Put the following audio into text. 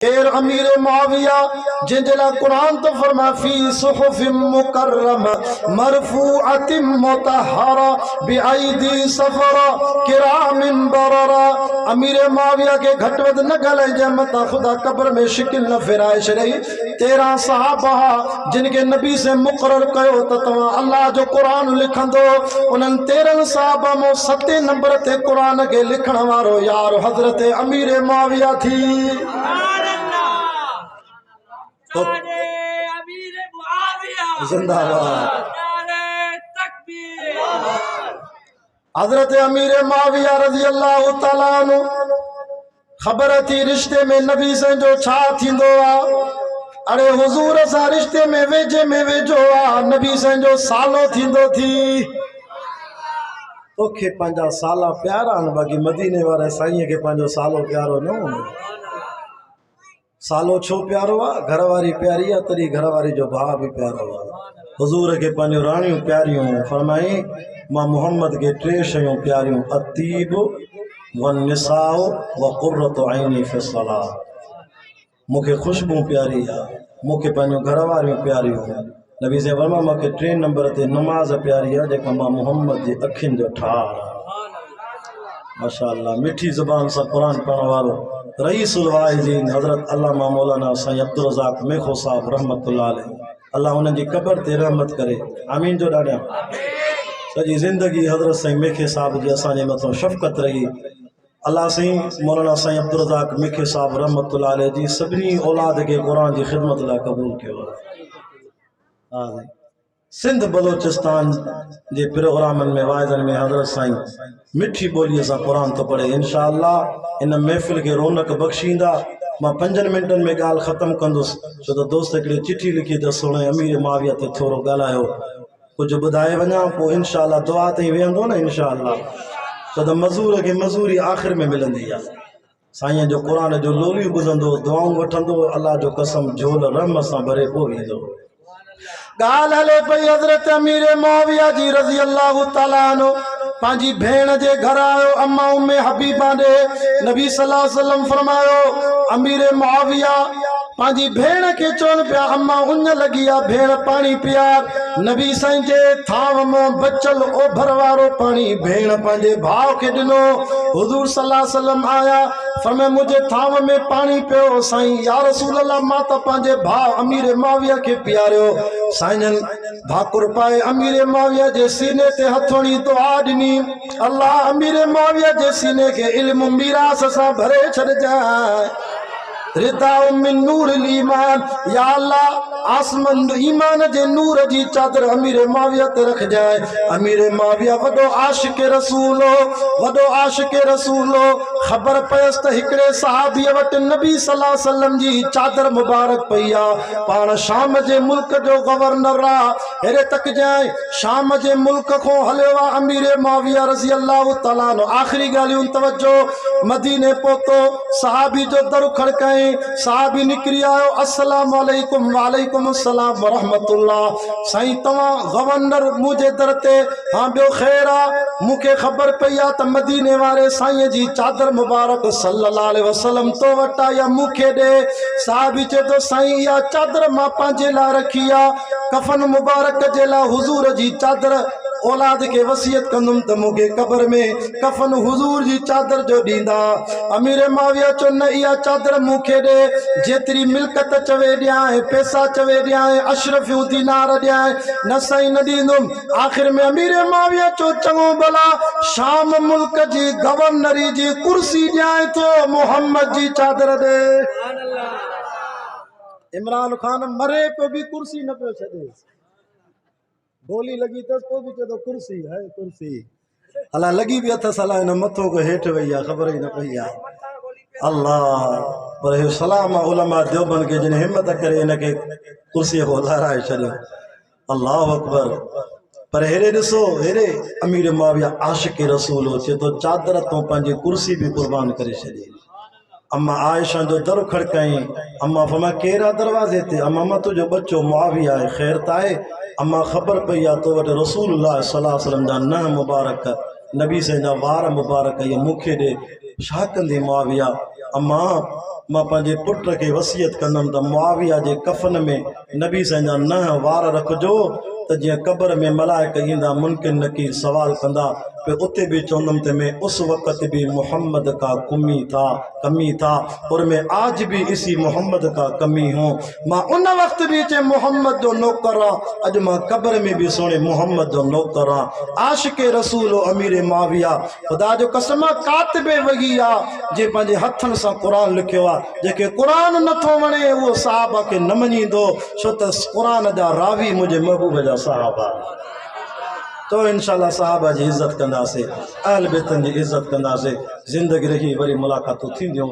केर अमीर मुआविया जिंजला कुरान तो फरमा फी सुहुफिम मुकर्रमा मरफूअतिम मुतहहरा बिअयदी सफरा किरामिन बररा। अमीर मुआविया के घट वध न गले जे मता खुदा कब्र में शिकिल न फिराए छड़ई। 13 सहाबा जिनके नबी से मुकर्रर कयो त तवा अल्लाह जो कुरान लिखंदो उनन 13 सहाबा मो 7 नंबर ते कुरान के लिखण वारो यार हजरत अमीर मुआविया थी। तो जिंदाबाद हजरत अमीर मुआविया रज़ी अल्लाह तआला अन्हु खबर थी रिश्ते में नबी से जो छा थींदो आ। अरे हुजूर सा रिश्ते में वेझो आ नबी से जो सालो थींदो थी। तोखे पंहिंजा साला प्यारा आहिनि बाक़ी मदीने वारे साईं के पंहिंजो सालो प्यारो न हूंदो। सालो छो प्यारो आ घरवारी प्यारी आ तरी घरवारी जो भाउ भी प्यारो आ। हुजूर के पंहिंजो राणियूं प्यारियूं फरमाई मां मोहम्मद के 3 शयूं प्यारियूं अतीब वन निसाओ व कुर्रतु ऐनी फी सलाह। मूंखे खुशबू प्यारी आ मूंखे पंहिंजो घरवारियूं प्यारियूं। नबी से फरमा मूंखे 3 नंबर ते नमाज प्यारी आ जेका मां मोहम्मद जी अखियुनि जो ठार। माशाअल्लाह मिठी ज़ुबान से कुरान पढ़ण वारो रईसुल वाइज़ीन हज़रत अल्लामा मौलाना साईं अब्दुल रज़ाक मेखो साहब रहमतुल्लाह अलैह। अल्लाह उनकी कब्र ते रहमत करे आमीन जो ॾाढा। सॼी ज़िंदगी हज़रत साईं मेखे साहब जी असांजे मथां शफ़क़त रही। अल्लाह साईं मौलाना साईं अब्दुल रज़ाक मेखे साहब रहमतुल्लाह अलैह जी सभिनी औलाद के कुरान की ख़िदमत लाइ क़बूल कयो। हाँ सिंध बलोचिस्तान के प्रोग्रामन में वाइज़न में हज़रत साईं मिठी बोली से कुरान तो पढ़े। इंशाअल्लाह इन महफ़िल के रौनक बख्शींदा। मां 5 मिनटन में गाल ख़त्म कंदुसि छो तो दोस्त हिकिड़ी चिठी लिखी त सुणे अमीर मुआविया ते थोरो ॻाल्हायो कुछ ॿुधाए वञा पोइ इंशाअल्लाह दुआ ताईं वेहंदो न इंशाअल्लाह। छो तो मज़ूर के मज़ूरी आख़िर में मिलंदी आहे। साईं जो कुरान जो लोलियूं ॿुधंदो दुआऊं वठंदो अल्लाह जो कसम झोल रहम सां भरे पोइ ईंदो। गाल हले पई हज़रत अमीर मुआविया जी रज़ी अल्लाह तआला अन्हु पांजी भेण जे घर आयो अम्मा उम्मे हबीबा ने नबी सल्लल्लाहु अलैहि वसल्लम फरमायो अमीर मुआविया पांजी भेण के चोन पिया अम्मा उन लगी आ भेण पानी पियार। नबी साईं जे थाव में बचल ओभर वारो पानी भेण पांजे भाव के दिनो। हुजूर सल्लल्लाहु अलैहि वसल्लम आया फरमाया मुझे थाव में पानी पियो साईं या रसूल अल्लाह मां त पांजे भाव अमीर मुआविया के पियारियो। साईं भाकुर पाए अमीर मुआविया जे सीने ते हथोड़ी दुआ ॾिनी अल्लाह अमीर मुआविया जे सीने के इल्म मीरास सां भरे छॾजाए। रिदा मिन नूर ईमान या अल्लाह आसमान ईमान जे नूर जी चादर अमीर मुआविया ते रख जाए। अमीर मुआविया वडो आशिक रसूल वडो आशिक रसूल। खबर पयस त हिकड़े सहाबी वट नबी सल्लल्लाहु अलैहि वसल्लम जी चादर मुबारक पई आ। पान शाम जे मुल्क जो गवर्नर आ हेरे तक जाए शाम जे मुल्क को हलियो आ अमीर मुआविया रज़ी अल्लाह तआला अन्हु। आखिरी गालियूं तवज्जो मदीने पहुतो सहाबी जो दर खड़काए साहबी निकरी आयो अस्सलाम वालेकुम वालेकुम अस्सलाम व रहमतुल्लाह। साईं तवा गवर्नर मुझे दर ते हाँ बियो खैर आ मुखे खबर पई आ त मदीने वाले साईं जी चादर मुबारक सल्लल्लाहु अलैहि वसल्लम तो वटा या मुखे दे। साहबी चे तो साईं या चादर मां पांजे ला रखी आ कफन मुबारक जे ला हुजूर जी चादर औलाद के वसीयत कंदुम त मुखे कब्र में कफन हुजूर जी चादर जो दींदा। अमीर मुआविया चो न इया चादर मुखे दे जेतरी मिल्कत चवे ॾियां पैसा चवे ॾियां अशरफियूं दीनार ॾियां न साईं न दींदुम। आखिर में अमीर मुआविया चो चङो भला शाम मुल्क जी गवर्नरी जी कुर्सी ॾियां तो मोहम्मद जी चादर दे। इमरान खान मरे पे भी कुर्सी न पियो छॾे गोली लगी तस तो भी चो कुर्सी है कुर्सी अला लगी भी अथस अला इन मथो को हेठ वही आ खबर ही न पई आ। अल्लाह पर हे सलाम उलमा देवबंद के जिन हिम्मत करे इनके कुर्सी को लहराए छॾियो। अल्लाह अकबर। पर हेरे ॾिसो हेरे अमीर मुआविया आशिक रसूल हो चे तो चादर तो पंहिंजी कुर्सी भी कुर्बान करे छॾी। अम्मा आयशा जो दर खड़काई अम्मा फरमा केरा दरवाजे ते अम्मा मां तुझो बच्चो मुआविया है खैर ताए। अम्मा खबर पई आ तो वटि रसूलुल्लाह सल्लल्लाहु अलैहि वसल्लम जा न मुबारक नबी से जा वार मुबारक ये मुखे दे छा कंदी मुआविया। अम्मा मां पंहिंजे पुट खे वसियत कंदुमि त मुआविया जे कफ़न में नबी संजा न वार रखिजो त जीअं क़ब्र में मलाइक ईंदा मुनकिन नकीर सवाल कंदा पे उते भी चवंदुमि त मैं उस वक़्त भी मोहम्मद का कमी था और मैं आज भी इसी मोहम्मद का कमी हूँ। मां उन वक्त भी चे मोहम्मद जो नौकर अज मां कब्र में भी सोने मोहम्मद जो नौकर आशिक रसूल अमीर माविया खुदा जो कसम कातिबे वही आ जे पंहिंजे हथन सां क़ुरान लिखियो आहे जेके क़ुरान नथो वणे उहो साहबा खे न मञींदो छो त क़ुरान जा रावी मुंहिंजे महबूब जा साहबा। तो इंशाअल्लाह साहबा जी इज्जत कंदासीं, अहल बैतन जी इज्जत कंदासीं, ज़िंदगी रही वरी मुलाक़ातूं थींदियूं।